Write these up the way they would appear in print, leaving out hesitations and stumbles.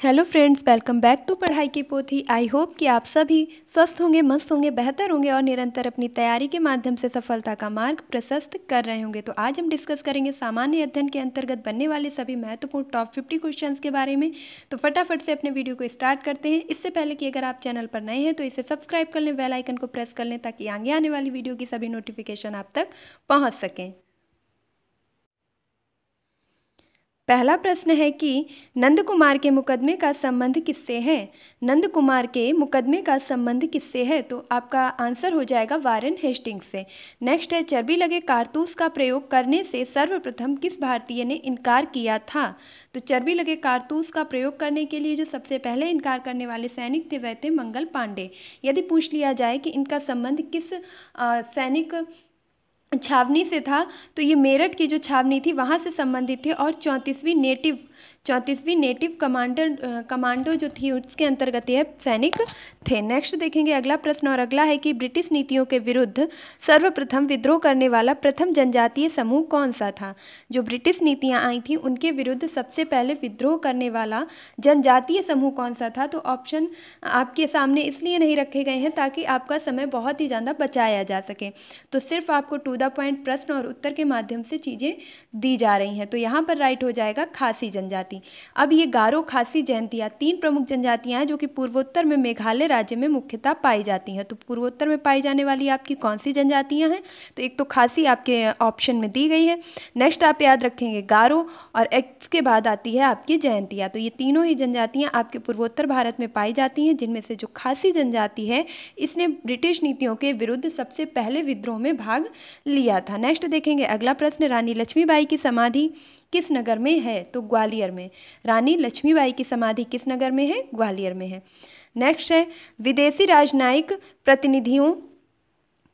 Hello friends, welcome back to पढ़ाई की पोथी। आई होप कि आप सभी स्वस्थ होंगे, मस्त होंगे, बेहतर होंगे और निरंतर अपनी तैयारी के माध्यम से सफलता का मार्ग प्रशस्त कर रहे होंगे। तो आज हम डिस्कस करेंगे सामान्य अध्ययन के अंतर्गत बनने वाले सभी महत्वपूर्ण टॉप 50 क्वेश्चंस के बारे में। तो फटाफट से अपने वीडियो को स्टार्ट करते हैं। इससे पहले कि अगर आप चैनल पर नए हैं तो इसे सब्सक्राइब कर लें, बेल आइकन को प्रेस कर लें ताकि आगे आने वाली वीडियो की सभी नोटिफिकेशन आप तक पहुँच सकें। पहला प्रश्न है कि नंद कुमार के मुकदमे का संबंध किससे है। नंद कुमार के मुकदमे का संबंध किससे है, तो आपका आंसर हो जाएगा वारेन हेस्टिंग्स से। नेक्स्ट है, चर्बी लगे कारतूस का प्रयोग करने से सर्वप्रथम किस भारतीय ने इनकार किया था। तो चर्बी लगे कारतूस का प्रयोग करने के लिए जो सबसे पहले इनकार करने वाले सैनिक थे वह थे मंगल पांडे। यदि पूछ लिया जाए कि इनका संबंध किस सैनिक छावनी से था, तो ये मेरठ की जो छावनी थी वहाँ से संबंधित थे और 34वीं नेटिव कमांडो जो थी उसके अंतर्गत ये सैनिक थे। नेक्स्ट देखेंगे अगला प्रश्न, और अगला है कि ब्रिटिश नीतियों के विरुद्ध सर्वप्रथम विद्रोह करने वाला प्रथम जनजातीय समूह कौन सा था। जो ब्रिटिश नीतियाँ आई थी उनके विरुद्ध सबसे पहले विद्रोह करने वाला जनजातीय समूह कौन सा था। तो ऑप्शन आपके सामने इसलिए नहीं रखे गए हैं ताकि आपका समय बहुत ही ज़्यादा बचाया जा सके। तो सिर्फ आपको टू द पॉइंट प्रश्न और उत्तर के माध्यम से चीज़ें दी जा रही हैं। तो यहाँ पर राइट हो जाएगा खासी जनजाति। अब ये गारो, खासी, जयंतिया तीन प्रमुख जनजातियां हैं जो कि पूर्वोत्तर में मेघालय राज्य में मुख्यतः पाई जाती हैं। तो पूर्वोत्तर में पाई जाने वाली आपकी कौन सी जनजातियां हैं, तो एक तो खासी आपके ऑप्शन में दी गई है। नेक्स्ट आप याद रखेंगे गारो, और इसके बाद आती है आपकी जयंतिया। तो ये तीनों ही जनजातियां आपके पूर्वोत्तर भारत में पाई जाती हैं, जिनमें से जो खासी जनजाति है इसने ब्रिटिश नीतियों के विरुद्ध सबसे पहले विद्रोह में भाग लिया था। नेक्स्ट देखेंगे अगला प्रश्न, रानी लक्ष्मीबाई की समाधि किस नगर में है, तो ग्वालियर में। रानी लक्ष्मीबाई की समाधि किस नगर में है, ग्वालियर में है। नेक्स्ट है, विदेशी राजनयिक प्रतिनिधियों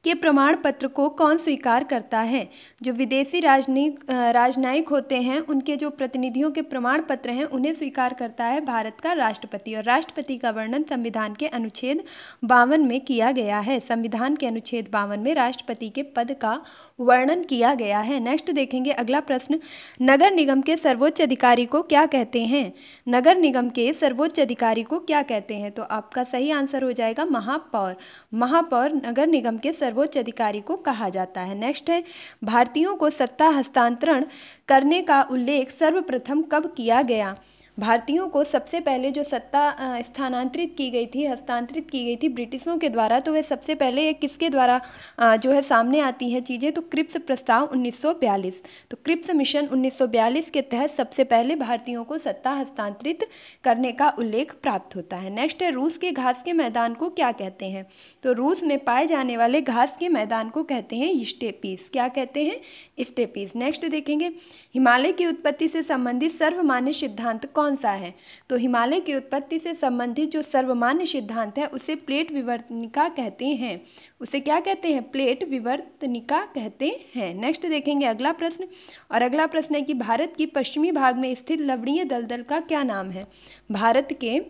के प्रमाण पत्र को कौन स्वीकार करता है। जो विदेशी राजनयिक होते हैं उनके जो प्रतिनिधियों के प्रमाण पत्र हैं उन्हें स्वीकार करता है भारत का राष्ट्रपति, और राष्ट्रपति का वर्णन संविधान के अनुच्छेद 52 में किया गया है। संविधान के अनुच्छेद 52 में राष्ट्रपति के पद का वर्णन किया गया है। नेक्स्ट देखेंगे अगला प्रश्न, नगर निगम के सर्वोच्च अधिकारी को क्या कहते हैं। नगर निगम के सर्वोच्च अधिकारी को क्या कहते हैं, तो आपका सही आंसर हो जाएगा महापौर। महापौर नगर निगम के सर्वोच्च अधिकारी को कहा जाता है। नेक्स्ट है, भारतीयों को सत्ता हस्तांतरण करने का उल्लेख सर्वप्रथम कब किया गया। भारतीयों को सबसे पहले जो सत्ता स्थानांतरित की गई थी, हस्तांतरित की गई थी ब्रिटिशों के द्वारा, तो वह सबसे पहले किसके द्वारा जो है सामने आती हैं चीज़ें, तो क्रिप्स प्रस्ताव 1942। तो क्रिप्स मिशन 1942 के तहत सबसे पहले भारतीयों को सत्ता हस्तांतरित करने का उल्लेख प्राप्त होता है। नेक्स्ट है, रूस के घास के मैदान को क्या कहते हैं। तो रूस में पाए जाने वाले घास के मैदान को कहते हैं स्टेपीज। क्या कहते हैं, स्टेपीज। नेक्स्ट देखेंगे, हिमालय की उत्पत्ति से संबंधित सर्वमान्य सिद्धांत कौन सा है। तो हिमालय की उत्पत्ति से संबंधित जो सर्वमान्य सिद्धांत है उसे प्लेट विवर्तनिका कहते हैं। उसे क्या कहते हैं, प्लेट विवर्तनिका कहते हैं। नेक्स्ट देखेंगे अगला प्रश्न, और अगला प्रश्न है कि भारत की पश्चिमी भाग में स्थित लवणीय दलदल का क्या नाम है। भारत के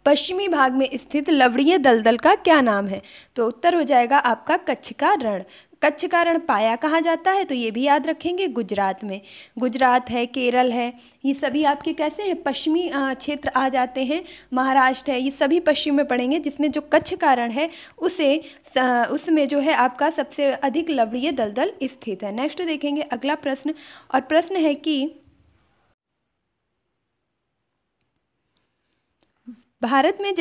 पश्चिमी भाग में स्थित लवणीय दलदल का क्या नाम है, तो उत्तर हो जाएगा आपका कच्छ का रण। कच्छ का रण पाया कहाँ जाता है, तो ये भी याद रखेंगे गुजरात में। गुजरात है, केरल है, ये सभी आपके कैसे हैं, पश्चिमी क्षेत्र आ जाते हैं। महाराष्ट्र है, ये सभी पश्चिम में पड़ेंगे, जिसमें जो कच्छ का रण है उसमें जो है आपका सबसे अधिक लवणीय दलदल स्थित है। नेक्स्ट देखेंगे अगला प्रश्न, और प्रश्न है कि भारत में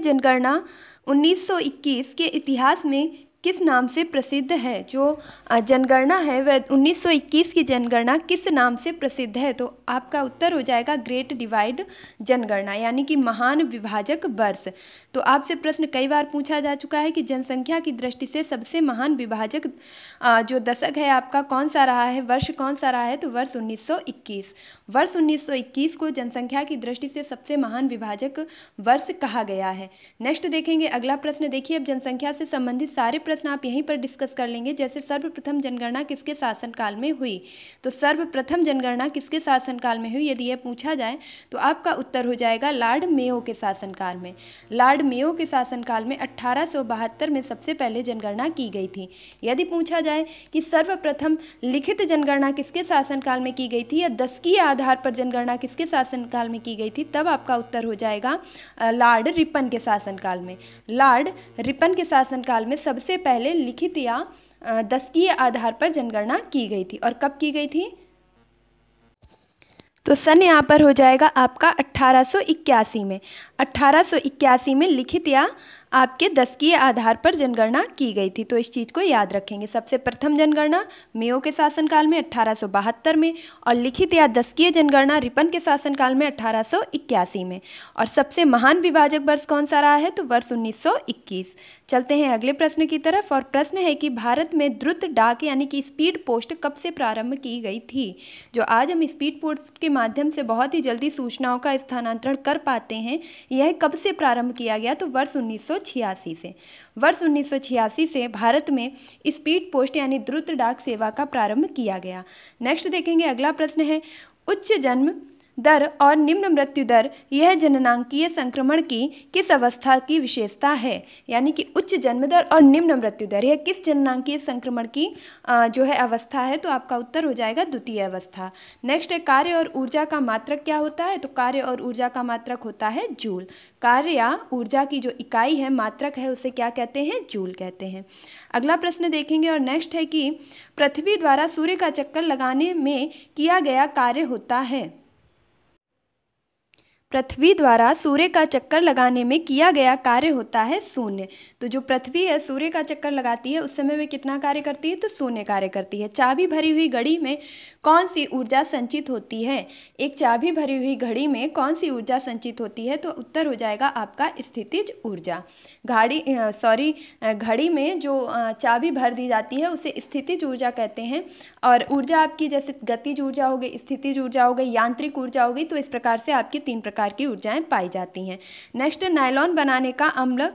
जनगणना 1921 के इतिहास में किस नाम से प्रसिद्ध है। जो जनगणना है वह 1921 की जनगणना किस नाम से प्रसिद्ध है, तो आपका उत्तर हो जाएगा ग्रेट डिवाइड जनगणना, यानी कि महान विभाजक वर्ष। तो आपसे प्रश्न कई बार पूछा जा चुका है कि जनसंख्या की दृष्टि से सबसे महान विभाजक जो दशक है आपका कौन सा रहा है, वर्ष कौन सा रहा है, तो वर्ष 1921। वर्ष 1921 को जनसंख्या की दृष्टि से सबसे महान विभाजक वर्ष कहा गया है। नेक्स्ट देखेंगे अगला प्रश्न। देखिए, अब जनसंख्या से संबंधित सारे प्रश्न आप यहीं पर डिस्कस कर लेंगे। जैसे सर्वप्रथम जनगणना किसके शासनकाल में हुई, तो सर्वप्रथम जनगणना किसके शासनकाल में हुई यदि यह पूछा जाए तो आपका उत्तर हो जाएगा लॉर्ड मेयो के शासनकाल में। लॉर्ड मेयो के शासनकाल में 1872 में सबसे पहले जनगणना की गई थी। यदि पूछा जाए कि सर्वप्रथम लिखित जनगणना किसके शासनकाल में की गई थी या दशकीय आधार पर जनगणना किसके शासनकाल में की गई थी, तब आपका उत्तर हो जाएगा लॉर्ड रिपन के शासनकाल में। लॉर्ड रिपन के शासनकाल में सबसे पहले लिखित या दशकीय आधार पर जनगणना की गई थी। और कब की गई थी, तो सन यहाँ पर हो जाएगा आपका 1881 में। 1881 में लिखित या आपके दशकीय आधार पर जनगणना की गई थी। तो इस चीज़ को याद रखेंगे। सबसे प्रथम जनगणना मेयो के शासनकाल में 1872 में और लिखित या दशकीय जनगणना रिपन के शासनकाल में 1881 में। और सबसे महान विभाजक वर्ष कौन सा रहा है, तो वर्ष 1921। चलते हैं अगले प्रश्न की तरफ। और प्रश्न है कि भारत में द्रुत डाक यानी कि स्पीड पोस्ट कब से प्रारंभ की गई थी। जो आज हम स्पीड पोस्ट के माध्यम से बहुत ही जल्दी सूचनाओं का स्थानांतरण कर पाते हैं, यह कब से प्रारंभ किया गया, तो वर्ष 1986 से। वर्ष 1986 से भारत में स्पीड पोस्ट यानी द्रुत डाक सेवा का प्रारंभ किया गया। नेक्स्ट देखेंगे, अगला प्रश्न है उच्च जन्म दर और निम्न मृत्यु दर यह जननांकीय संक्रमण की किस अवस्था की विशेषता है। यानी कि उच्च जन्म दर और निम्न मृत्यु दर यह किस जननांकीय संक्रमण की जो है अवस्था है, तो आपका उत्तर हो जाएगा द्वितीय अवस्था। नेक्स्ट है कार्य और ऊर्जा का मात्रक क्या होता है, तो कार्य और ऊर्जा का मात्रक होता है जूल। कार्य या ऊर्जा की जो इकाई है, मात्रक है, उसे क्या कहते हैं, जूल कहते हैं। अगला प्रश्न देखेंगे और नेक्स्ट है कि पृथ्वी द्वारा सूर्य का चक्कर लगाने में किया गया कार्य होता है। पृथ्वी द्वारा सूर्य का चक्कर लगाने में किया गया कार्य होता है शून्य। तो जो पृथ्वी है सूर्य का चक्कर लगाती है उस समय में कितना कार्य करती है, तो शून्य कार्य करती है। चाबी भरी हुई घड़ी में कौन सी ऊर्जा संचित होती है। एक चाबी भरी हुई घड़ी में कौन सी ऊर्जा संचित होती है, तो उत्तर हो जाएगा आपका स्थितिज ऊर्जा। घड़ी में जो चाबी भर दी जाती है उसे स्थितिज ऊर्जा कहते हैं। और ऊर्जा आपकी जैसे गतिज ऊर्जा हो गई, स्थितिज ऊर्जा हो गई, यांत्रिक ऊर्जा हो गई। तो इस प्रकार से आपकी 3 प्रकार की ऊर्जाएं पाई जाती हैं। नेक्स्ट, नायलॉन बनाने का अम्ल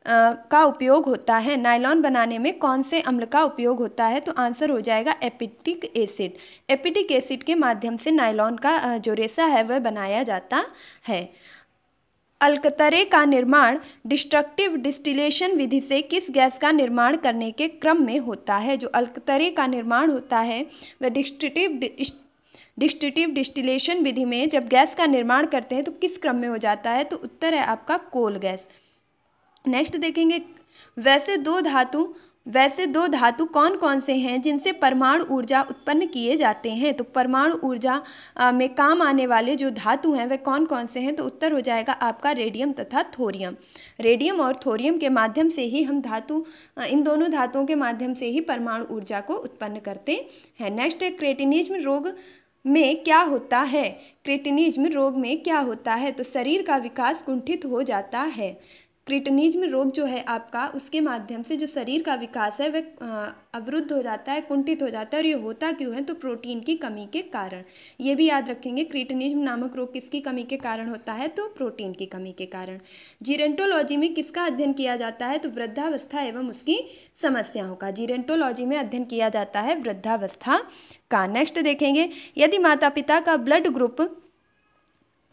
का उपयोग होता है। नायलॉन बनाने में कौन से अम्ल का उपयोग होता है, तो आंसर हो जाएगा एपिटिक एसिड। एपिटिक एसिड के माध्यम से नायलॉन का जो रेशा है वह बनाया जाता है। अलकतरे का निर्माण डिस्ट्रक्टिव डिस्टिलेशन विधि से किस गैस का निर्माण करने के क्रम में होता है। जो अलकतरे का निर्माण होता है वह डिस्ट्रक्टिव डिस्टिलेशन विधि में जब गैस का निर्माण करते हैं तो किस क्रम में हो जाता है, तो उत्तर है आपका कोल गैस। नेक्स्ट देखेंगे, वैसे दो धातु कौन कौन से हैं जिनसे परमाणु ऊर्जा उत्पन्न किए जाते हैं। तो परमाणु ऊर्जा में काम आने वाले जो धातु हैं वह कौन कौन से हैं, तो उत्तर हो जाएगा आपका रेडियम तथा थोरियम। रेडियम और थोरियम के माध्यम से ही हम इन दोनों धातुओं के माध्यम से ही परमाणु ऊर्जा को उत्पन्न करते हैं। नेक्स्ट है क्रेटिनिज्म रोग में क्या होता है। क्रेटिनिज्म रोग में क्या होता है, तो शरीर का विकास कुंठित हो जाता है। क्रेटिनिज्म रोग जो है आपका, उसके माध्यम से जो शरीर का विकास है वह अवरुद्ध हो जाता है, कुंठित हो जाता है। और ये होता क्यों है, तो प्रोटीन की कमी के कारण। ये भी याद रखेंगे, क्रेटिनिज्म नामक रोग किसकी कमी के कारण होता है, तो प्रोटीन की कमी के कारण। जीरेंटोलॉजी में किसका अध्ययन किया जाता है, तो वृद्धावस्था एवं उसकी समस्याओं का। जीरेंटोलॉजी में अध्ययन किया जाता है वृद्धावस्था का। नेक्स्ट देखेंगे, यदि माता पिता का ब्लड ग्रुप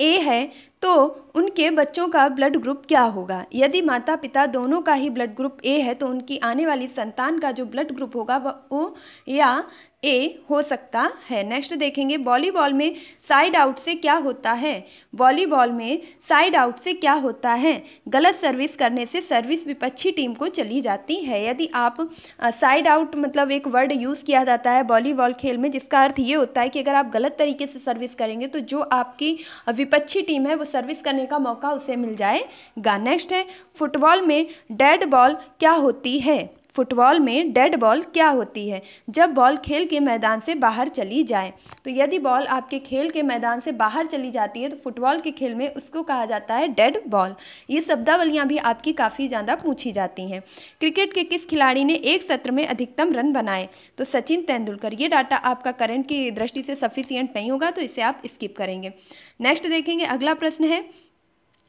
ए है तो उनके बच्चों का ब्लड ग्रुप क्या होगा। यदि माता पिता दोनों का ही ब्लड ग्रुप ए है तो उनकी आने वाली संतान का जो ब्लड ग्रुप होगा वह ओ या ए हो सकता है। नेक्स्ट देखेंगे, वॉलीबॉल में साइड आउट से क्या होता है। वॉलीबॉल में साइड आउट से क्या होता है, गलत सर्विस करने से सर्विस विपक्षी टीम को चली जाती है। यदि आप साइड आउट मतलब एक वर्ड यूज़ किया जाता है वॉलीबॉल खेल में, जिसका अर्थ ये होता है कि अगर आप गलत तरीके से सर्विस करेंगे तो जो आपकी विपक्षी टीम है वो सर्विस करने का मौका उसे मिल जाएगा। नेक्स्ट है, फुटबॉल में डेड बॉल क्या होती है। फुटबॉल में डेड बॉल क्या होती है, जब बॉल खेल के मैदान से बाहर चली जाए। तो यदि बॉल आपके खेल के मैदान से बाहर चली जाती है तो फुटबॉल के खेल में उसको कहा जाता है डेड बॉल। ये शब्दावलियाँ भी आपकी काफ़ी ज़्यादा पूछी जाती हैं। क्रिकेट के किस खिलाड़ी ने एक सत्र में अधिकतम रन बनाए, तो सचिन तेंदुलकर। ये डाटा आपका करंट की दृष्टि से सफिशिएंट नहीं होगा तो इसे आप स्किप करेंगे। नेक्स्ट देखेंगे, अगला प्रश्न है,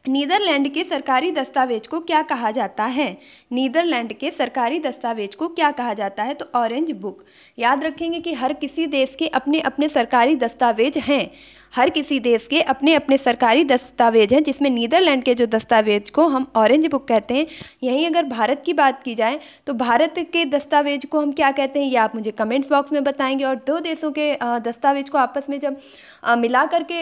नीदरलैंड के सरकारी दस्तावेज को क्या कहा जाता है? नीदरलैंड के सरकारी दस्तावेज को क्या कहा जाता है? तो ऑरेंज बुक। याद रखेंगे कि हर किसी देश के अपने अपने सरकारी दस्तावेज हैं। हर किसी देश के अपने अपने सरकारी दस्तावेज हैं, जिसमें नीदरलैंड के जो दस्तावेज को हम ऑरेंज बुक कहते हैं। यहीं अगर भारत की बात की जाए तो भारत के दस्तावेज को हम क्या कहते हैं, ये आप मुझे कमेंट्स बॉक्स में बताएंगे। और दो देशों के दस्तावेज को आपस में जब मिला करके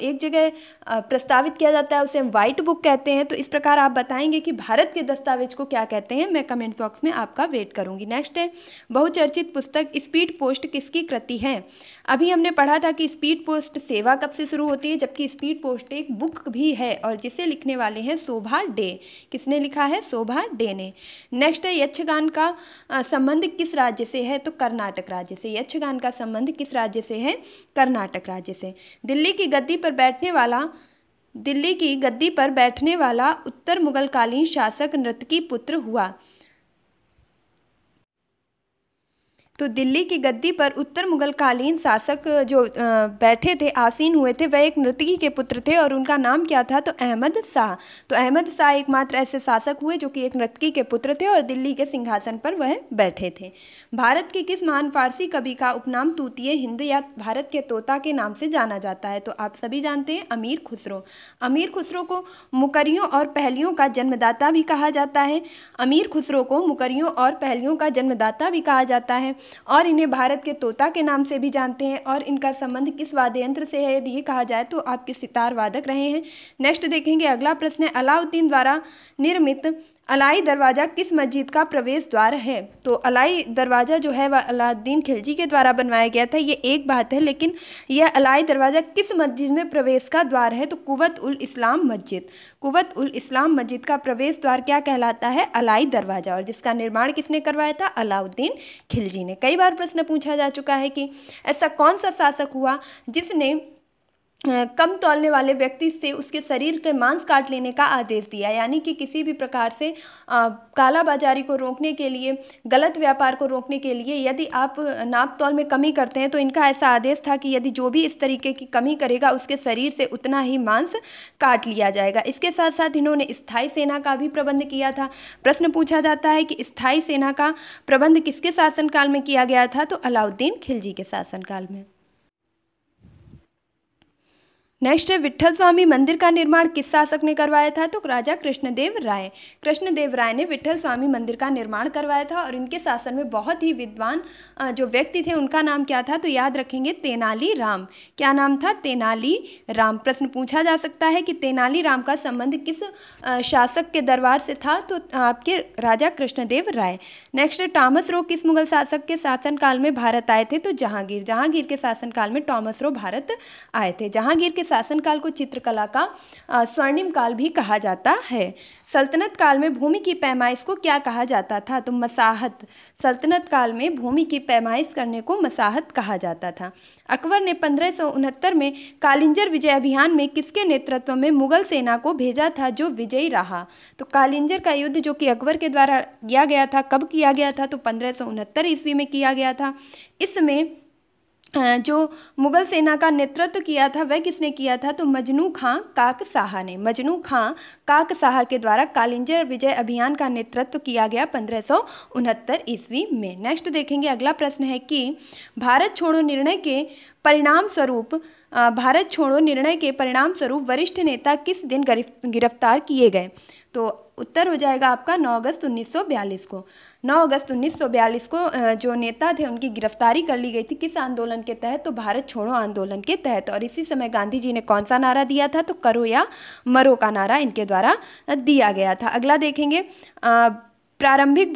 एक जगह प्रस्तावित किया जाता है, उसे हम वाइट बुक कहते हैं। तो इस प्रकार आप बताएंगे कि भारत के दस्तावेज को क्या कहते हैं। मैं कमेंट बॉक्स में आपका वेट करूंगी। नेक्स्ट है, बहुचर्चित पुस्तक स्पीड पोस्ट किसकी कृति है? अभी हमने पढ़ा था कि स्पीड पोस्ट सेवा कब से शुरू होती है, जबकि स्पीड पोस्ट एक बुक भी है और जिसे लिखने वाले हैं शोभा डे। किसने लिखा है? शोभा डे ने। नेक्स्ट है, यक्षगान का संबंध किस राज्य से है? तो कर्नाटक राज्य से। यक्षगान का संबंध किस राज्य से है? कर्नाटक राज्य से। दिल्ली की गद्दी पर बैठने वाला उत्तर मुगलकालीन शासक नृतकी पुत्र हुआ। तो दिल्ली की गद्दी पर उत्तर मुगलकालीन शासक जो बैठे थे, आसीन हुए थे, वह एक नर्तकी के पुत्र थे और उनका नाम क्या था? तो अहमद शाह। तो अहमद शाह एकमात्र ऐसे शासक हुए जो कि एक नर्तकी के पुत्र थे और दिल्ली के सिंहासन पर वह बैठे थे। भारत के किस महान फारसी कवि का उपनाम तूतीय हिंद या भारत के तोता के नाम से जाना जाता है? तो आप सभी जानते हैं, अमीर खुसरो। अमीर खुसरो को मुकरियों और पहेलियों का जन्मदाता भी कहा जाता है। अमीर खुसरो को मुकरियों और पहेलियों का जन्मदाता भी कहा जाता है और इन्हें भारत के तोता के नाम से भी जानते हैं। और इनका संबंध किस वाद्य यंत्र से है यदि ये कहा जाए तो आपके सितार वादक रहे हैं। नेक्स्ट देखेंगे, अगला प्रश्न है, अलाउद्दीन द्वारा निर्मित अलाई दरवाज़ा किस मस्जिद का प्रवेश द्वार है? तो अलाई दरवाज़ा जो है वह अलाउद्दीन खिलजी के द्वारा बनवाया गया था। ये एक बात है, लेकिन यह अलाई दरवाज़ा किस मस्जिद में प्रवेश का द्वार है? तो कुवत उल इस्लाम मस्जिद। कुवत उल इस्लाम मस्जिद का प्रवेश द्वार क्या कहलाता है? अलाई दरवाज़ा। और जिसका निर्माण किसने करवाया था? अलाउद्दीन खिलजी ने। कई बार प्रश्न पूछा जा चुका है कि ऐसा कौन सा शासक हुआ जिसने कम तौलने वाले व्यक्ति से उसके शरीर के मांस काट लेने का आदेश दिया। यानी कि किसी भी प्रकार से कालाबाजारी को रोकने के लिए, गलत व्यापार को रोकने के लिए यदि आप नाप तौल में कमी करते हैं तो इनका ऐसा आदेश था कि यदि जो भी इस तरीके की कमी करेगा उसके शरीर से उतना ही मांस काट लिया जाएगा। इसके साथ साथ इन्होंने स्थायी सेना का भी प्रबंध किया था। प्रश्न पूछा जाता है कि स्थायी सेना का प्रबंध किसके शासनकाल में किया गया था? तो अलाउद्दीन खिलजी के शासनकाल में। नेक्स्ट है, विट्ठल स्वामी मंदिर का निर्माण किस शासक ने करवाया था? तो राजा कृष्णदेव राय। कृष्णदेव राय ने विट्ठल स्वामी मंदिर का निर्माण करवाया था और इनके शासन में बहुत ही विद्वान जो व्यक्ति थे उनका नाम क्या था? तो याद रखेंगे, तेनाली राम। क्या नाम था? तेनाली राम। प्रश्न पूछा जा सकता है कि तेनाली राम का संबंध किस शासक के दरबार से था? तो आपके राजा कृष्णदेव राय। नेक्स्ट, टॉमस रो किस मुगल शासक के शासनकाल में भारत आए थे? तो जहांगीर। जहांगीर के शासनकाल में टॉमस रो भारत आए थे। जहांगीर के शासनकाल को चित्रकला का स्वर्णिम काल भी कहा जाता है। सल्तनत काल में भूमि की पैमाइश को क्या कहा जाता था? तो मसाहत। सल्तनत काल में भूमि की पैमाइश करने को मसाहत कहा जाता था। अकबर ने 1569 में कालिंजर विजय अभियान में किसके नेतृत्व में मुगल सेना को भेजा था जो विजयी रहा? तो कालिंजर का युद्ध जो कि अकबर के द्वारा किया गया था, कब किया गया था? तो 1569 ईस्वी में किया गया था। इसमें जो मुगल सेना का नेतृत्व किया था वह किसने किया था? तो मजनू खां काकशाह ने। मजनू खां काकशाह के द्वारा कालिंजर विजय अभियान का नेतृत्व किया गया 1569 ईस्वी में। नेक्स्ट देखेंगे, अगला प्रश्न है कि भारत छोड़ो निर्णय के परिणाम स्वरूप वरिष्ठ नेता किस दिन गिरफ्तार किए गए? तो उत्तर हो जाएगा आपका 9 अगस्त 1942 को। 9 अगस्त 1942 को जो नेता थे उनकी गिरफ्तारी कर ली गई थी। किस आंदोलन के तहत? तो भारत छोड़ो आंदोलन के तहत। और इसी समय गांधी जी ने कौन सा नारा दिया था? तो करो या मरो का नारा इनके द्वारा दिया गया था। अगला देखेंगे, प्रारंभिक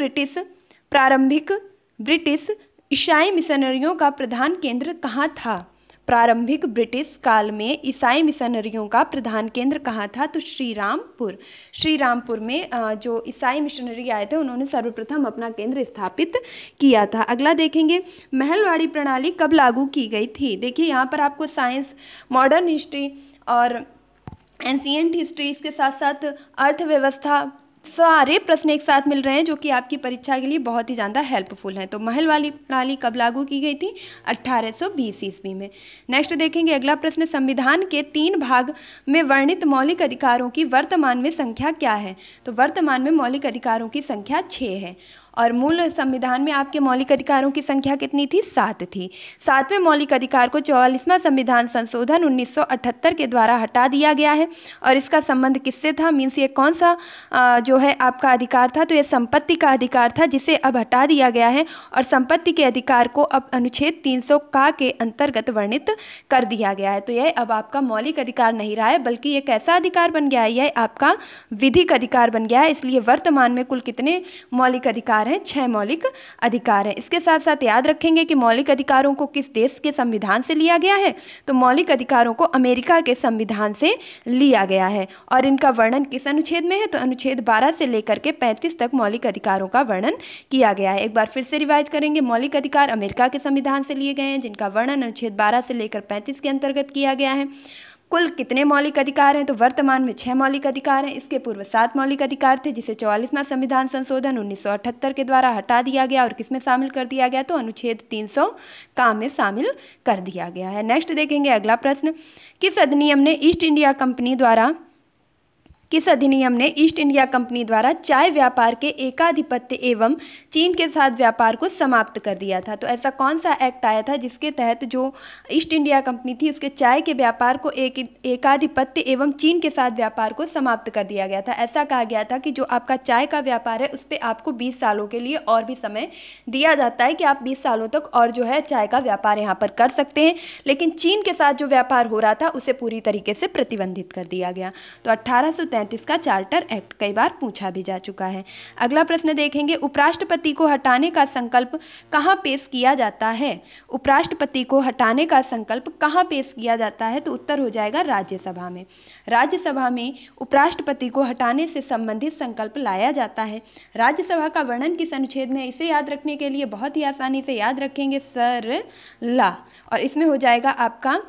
ब्रिटिश ईसाई मिशनरियों का प्रधान केंद्र कहाँ था? प्रारंभिक ब्रिटिश काल में ईसाई मिशनरियों का प्रधान केंद्र कहाँ था? तो श्रीरामपुर। श्रीरामपुर में जो ईसाई मिशनरी आए थे उन्होंने सर्वप्रथम अपना केंद्र स्थापित किया था। अगला देखेंगे, महलवाड़ी प्रणाली कब लागू की गई थी? देखिए यहाँ पर आपको साइंस, मॉडर्न हिस्ट्री और एंशिएंट हिस्ट्री, इसके साथ साथ अर्थव्यवस्था, सारे प्रश्न एक साथ मिल रहे हैं जो कि आपकी परीक्षा के लिए बहुत ही ज़्यादा हेल्पफुल हैं। तो महल वाली प्रणाली कब लागू की गई थी? 1820 ईस्वी में। नेक्स्ट देखेंगे अगला प्रश्न, संविधान के 3 भाग में वर्णित मौलिक अधिकारों की वर्तमान में संख्या क्या है? तो वर्तमान में मौलिक अधिकारों की संख्या 6 है और मूल संविधान में आपके मौलिक अधिकारों की संख्या कितनी थी? 7 थी। 7वें मौलिक अधिकार को 44वां संविधान संशोधन 1978 के द्वारा हटा दिया गया है और इसका संबंध किससे था? मीन्स ये कौन सा जो है आपका अधिकार था? तो ये संपत्ति का अधिकार था जिसे अब हटा दिया गया है और संपत्ति के अधिकार को अब अनुच्छेद 300 का के अंतर्गत वर्णित कर दिया गया है। तो यह अब आपका मौलिक अधिकार नहीं रहा है बल्कि ये कैसा अधिकार बन गया है? यह आपका विधिक अधिकार बन गया है। इसलिए वर्तमान में कुल कितने मौलिक अधिकार हैं? 6 मौलिक अधिकार हैं। इसके साथ साथ याद रखेंगे कि मौलिक अधिकारों को किस देश के संविधान से लिया गया है? तो मौलिक अधिकारों को अमेरिका के संविधान से लिया गया है और इनका वर्णन किस अनुच्छेद में है? तो अनुच्छेद 12 से लेकर के 35 तक मौलिक अधिकारों का वर्णन किया गया है। एक बार फिर से रिवाइज करेंगे, मौलिक अधिकार अमेरिका के संविधान से लिए गए हैं जिनका वर्णन अनुच्छेद 12 से लेकर 35 के अंतर्गत किया गया है। कुल कितने मौलिक अधिकार हैं? तो वर्तमान में 6 मौलिक अधिकार हैं। इसके पूर्व 7 मौलिक अधिकार थे जिसे 44वां संविधान संशोधन 1978 के द्वारा हटा दिया गया और किसमें शामिल कर दिया गया? तो अनुच्छेद 300 का में शामिल कर दिया गया है। नेक्स्ट देखेंगे अगला प्रश्न, किस अधिनियम ने ईस्ट इंडिया कंपनी द्वारा चाय व्यापार के एकाधिपत्य एवं चीन के साथ व्यापार को समाप्त कर दिया था? तो ऐसा कौन सा एक्ट आया था जिसके तहत जो ईस्ट इंडिया कंपनी थी उसके चाय के व्यापार को एकाधिपत्य एवं चीन के साथ व्यापार को समाप्त कर दिया गया था? ऐसा कहा गया था कि जो आपका चाय का व्यापार है उस पर आपको 20 सालों के लिए और भी समय दिया जाता है कि आप 20 सालों तक और जो है चाय का व्यापार यहाँ पर कर सकते हैं, लेकिन चीन के साथ जो व्यापार हो रहा था उसे पूरी तरीके से प्रतिबंधित कर दिया गया। तो 1833 का चार्टर एक्ट कई बार पूछा भी जा चुका है। अगला प्रश्न देखेंगे, उपराष्ट्रपति को हटाने का संकल्प कहाँ पेश किया जाता है? उपराष्ट्रपति को हटाने का संकल्प कहाँ पेश किया जाता है? तो उत्तर हो जाएगा राज्यसभा में। राज्यसभा में उपराष्ट्रपति को हटाने से संबंधित संकल्प लाया जाता है। राज्यसभा का वर्णन किस अनुच्छेद में? इसे याद रखने के लिए बहुत ही आसानी से याद रखेंगे सरला, और इसमें हो जाएगा आपका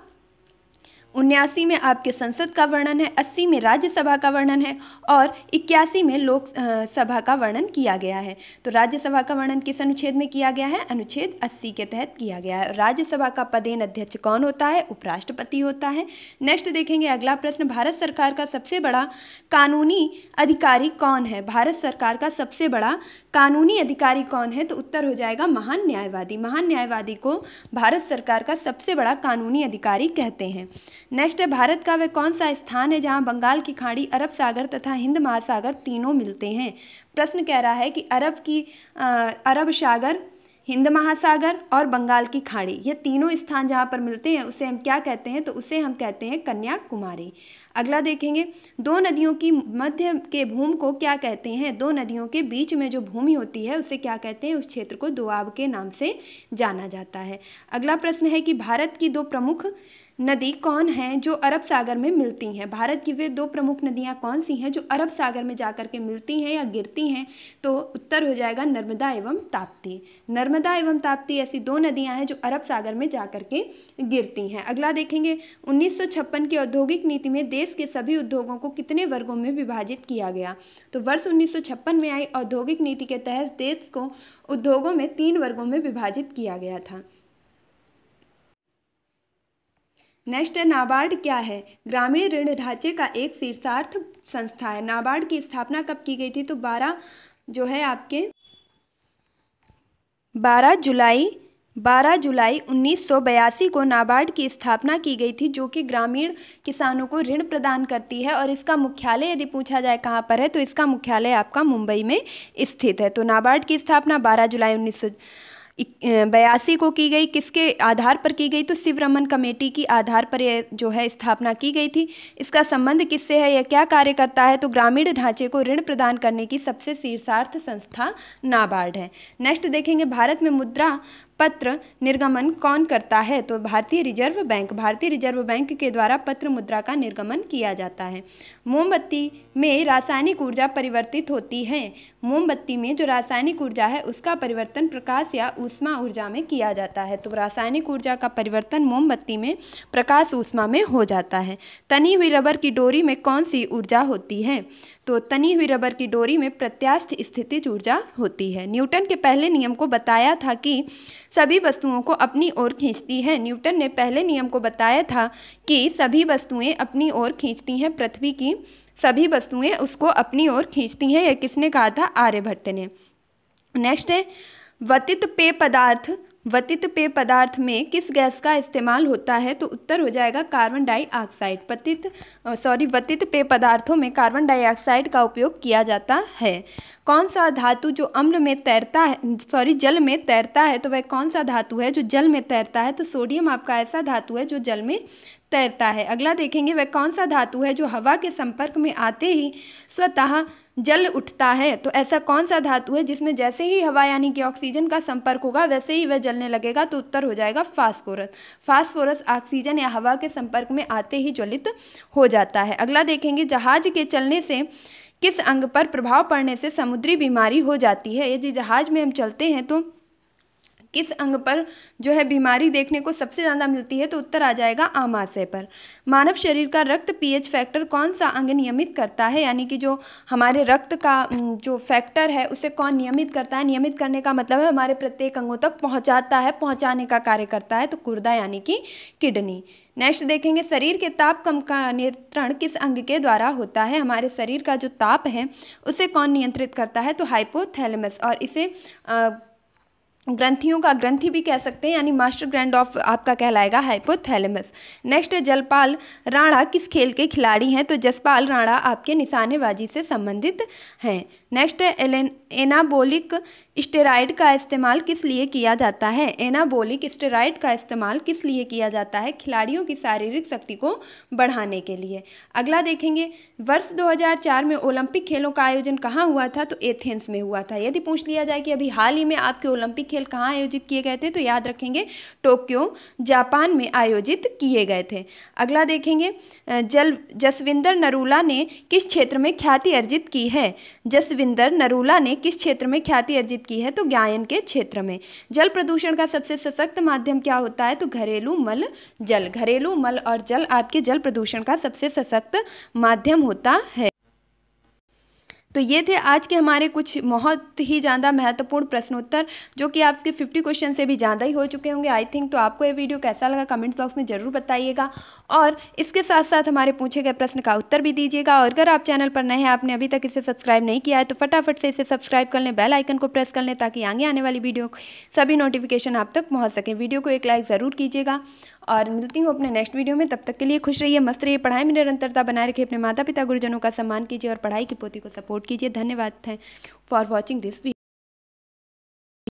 79 में आपके संसद का वर्णन है, 80 में राज्यसभा का वर्णन है और 81 में लोक सभा का वर्णन किया गया है। तो राज्यसभा का वर्णन किस अनुच्छेद में किया गया है? अनुच्छेद 80 के तहत किया गया है। राज्यसभा का पदेन अध्यक्ष कौन होता है? उपराष्ट्रपति होता है। नेक्स्ट देखेंगे अगला प्रश्न, भारत सरकार का सबसे बड़ा कानूनी अधिकारी कौन है? भारत सरकार का सबसे बड़ा कानूनी अधिकारी कौन है? तो उत्तर हो जाएगा महान न्यायवादी। महान न्यायवादी को भारत सरकार का सबसे बड़ा कानूनी अधिकारी कहते हैं। नेक्स्ट है, भारत का वह कौन सा स्थान है जहां बंगाल की खाड़ी, अरब सागर तथा हिंद महासागर तीनों मिलते हैं? प्रश्न कह रहा है कि अरब सागर, हिंद महासागर और बंगाल की खाड़ी, ये तीनों स्थान जहाँ पर मिलते हैं उसे हम क्या कहते हैं? तो उसे हम कहते हैं कन्याकुमारी। अगला देखेंगे, दो नदियों की मध्य के भूमि को क्या कहते हैं? दो नदियों के बीच में जो भूमि होती है उसे क्या कहते हैं? उस क्षेत्र को दोआब के नाम से जाना जाता है। अगला प्रश्न है कि भारत की 2 प्रमुख नदी कौन है जो अरब सागर में मिलती हैं? भारत की वे 2 प्रमुख नदियां कौन सी हैं जो अरब सागर में जाकर के मिलती हैं या गिरती हैं? तो उत्तर हो जाएगा नर्मदा एवं ताप्ती। नर्मदा एवं ताप्ती ऐसी 2 नदियां हैं जो अरब सागर में जाकर के गिरती हैं। अगला देखेंगे, 1956 की औद्योगिक नीति में देश के सभी उद्योगों को कितने वर्गों में विभाजित किया गया? तो वर्ष 1956 में आई औद्योगिक नीति के तहत देश को उद्योगों में 3 वर्गों में विभाजित किया गया था। नेक्स्ट है, नाबार्ड क्या है? ग्रामीण ऋण ढांचे का एक शीर्षार्थ संस्था है। नाबार्ड की स्थापना कब की गई थी? तो 12 जुलाई 1982 को नाबार्ड की स्थापना की गई थी, जो कि ग्रामीण किसानों को ऋण प्रदान करती है और इसका मुख्यालय यदि पूछा जाए कहाँ पर है तो इसका मुख्यालय आपका मुंबई में स्थित है। तो नाबार्ड की स्थापना 12 जुलाई 1982 को की गई। किसके आधार पर की गई? तो शिवरमन कमेटी की आधार पर यह जो है स्थापना की गई थी। इसका संबंध किससे है? यह क्या कार्य करता है? तो ग्रामीण ढांचे को ऋण प्रदान करने की सबसे शीर्षार्थ संस्था नाबार्ड है। नेक्स्ट देखेंगे, भारत में मुद्रा पत्र निर्गमन कौन करता है? तो भारतीय रिजर्व बैंक। भारतीय रिजर्व बैंक के द्वारा पत्र मुद्रा का निर्गमन किया जाता है। मोमबत्ती में रासायनिक ऊर्जा परिवर्तित होती है। मोमबत्ती में जो रासायनिक ऊर्जा है उसका परिवर्तन प्रकाश या ऊष्मा ऊर्जा में किया जाता है। तो रासायनिक ऊर्जा का परिवर्तन मोमबत्ती में प्रकाश ऊष्मा में हो जाता है। तनी हुई रबर की डोरी में कौन सी ऊर्जा होती है? तो तनी हुई रबर की डोरी में प्रत्यास्थ स्थितिज ऊर्जा होती है। न्यूटन के पहले नियम को बताया था कि सभी वस्तुओं को अपनी ओर खींचती है। न्यूटन ने पहले नियम को बताया था कि सभी वस्तुएं अपनी ओर खींचती हैं, पृथ्वी की सभी वस्तुएं उसको अपनी ओर खींचती हैं। यह किसने कहा था? आर्यभट्ट ने। नेक्स्ट है वतित पेय पदार्थ में किस गैस का इस्तेमाल होता है? तो उत्तर हो जाएगा कार्बन डाइऑक्साइड। वतित पेय पदार्थों में कार्बन डाइऑक्साइड का उपयोग किया जाता है। कौन सा धातु जो जल में तैरता है, तो वह कौन सा धातु है जो जल में तैरता है? तो सोडियम आपका ऐसा धातु है जो जल में तैरता है। अगला देखेंगे, वह कौन सा धातु है जो हवा के संपर्क में आते ही स्वतः जल उठता है? तो ऐसा कौन सा धातु है जिसमें जैसे ही हवा यानी कि ऑक्सीजन का संपर्क होगा वैसे ही वह जलने लगेगा? तो उत्तर हो जाएगा फास्फोरस। फास्फोरस ऑक्सीजन या हवा के संपर्क में आते ही ज्वलित हो जाता है। अगला देखेंगे, जहाज के चलने से किस अंग पर प्रभाव पड़ने से समुद्री बीमारी हो जाती है? यदि जहाज में हम चलते हैं तो किस अंग पर जो है बीमारी देखने को सबसे ज़्यादा मिलती है? तो उत्तर आ जाएगा आमाशय पर। मानव शरीर का रक्त पीएच फैक्टर कौन सा अंग नियमित करता है? यानी कि जो हमारे रक्त का जो फैक्टर है उसे कौन नियमित करता है? नियमित करने का मतलब है हमारे प्रत्येक अंगों तक पहुंचाता है, पहुंचाने का कार्य करता है। तो गुर्दा यानी कि किडनी। नेक्स्ट देखेंगे, शरीर के ताप कम का नियंत्रण किस अंग के द्वारा होता है? हमारे शरीर का जो ताप है उसे कौन नियंत्रित करता है? तो हाइपोथैलेमस। और इसे ग्रंथियों का ग्रंथि भी कह सकते हैं, यानी मास्टर ग्रैंड ऑफ आपका कहलाएगा हाइपोथैलेमस। नेक्स्ट है, जसपाल राणा किस खेल के खिलाड़ी हैं? तो जसपाल राणा आपके निशानेबाजी से संबंधित हैं। नेक्स्ट है, एनाबोलिक स्टेरॉइड का इस्तेमाल किस लिए किया जाता है? एनाबोलिक स्टेरॉइड का इस्तेमाल किस लिए किया जाता है? खिलाड़ियों की शारीरिक शक्ति को बढ़ाने के लिए। अगला देखेंगे, वर्ष 2004 में ओलंपिक खेलों का आयोजन कहाँ हुआ था? तो एथेंस में हुआ था। यदि पूछ लिया जाए कि अभी हाल ही में आपके ओलंपिक खेल कहाँ आयोजित किए गए थे, तो याद रखेंगे टोक्यो जापान में आयोजित किए गए थे। अगला देखेंगे, जसविंदर नरूला ने किस क्षेत्र में ख्याति अर्जित की है? जसविंदर नरूला ने किस क्षेत्र में ख्याति अर्जित की है? तो गायन के क्षेत्र में। जल प्रदूषण का सबसे सशक्त माध्यम क्या होता है? तो घरेलू मल जल। घरेलू मल और जल आपके जल प्रदूषण का सबसे सशक्त माध्यम होता है। तो ये थे आज के हमारे कुछ बहुत ही ज़्यादा महत्वपूर्ण प्रश्नोत्तर, जो कि आपके 50 क्वेश्चन से भी ज़्यादा ही हो चुके होंगे आई थिंक। तो आपको ये वीडियो कैसा लगा कमेंट बॉक्स में ज़रूर बताइएगा, और इसके साथ साथ हमारे पूछे गए प्रश्न का उत्तर भी दीजिएगा। और अगर आप चैनल पर नए हैं, आपने अभी तक इसे सब्सक्राइब नहीं किया है, तो फटाफट से इसे सब्सक्राइब कर लें, बेल आइकन को प्रेस कर लें, ताकि आगे आने वाली वीडियो सभी नोटिफिकेशन आप तक पहुँच सकें। वीडियो को एक लाइक ज़रूर कीजिएगा, और मिलती हूँ अपने नेक्स्ट वीडियो में। तब तक के लिए खुश रहिए, मस्त रहिए, पढ़ाई में निरंतरता बनाए रखिए, अपने माता पिता गुरुजनों का सम्मान कीजिए और पढ़ाई की पोथी को सपोर्ट कीजिए। धन्यवाद फॉर वॉचिंग दिस वीडियो।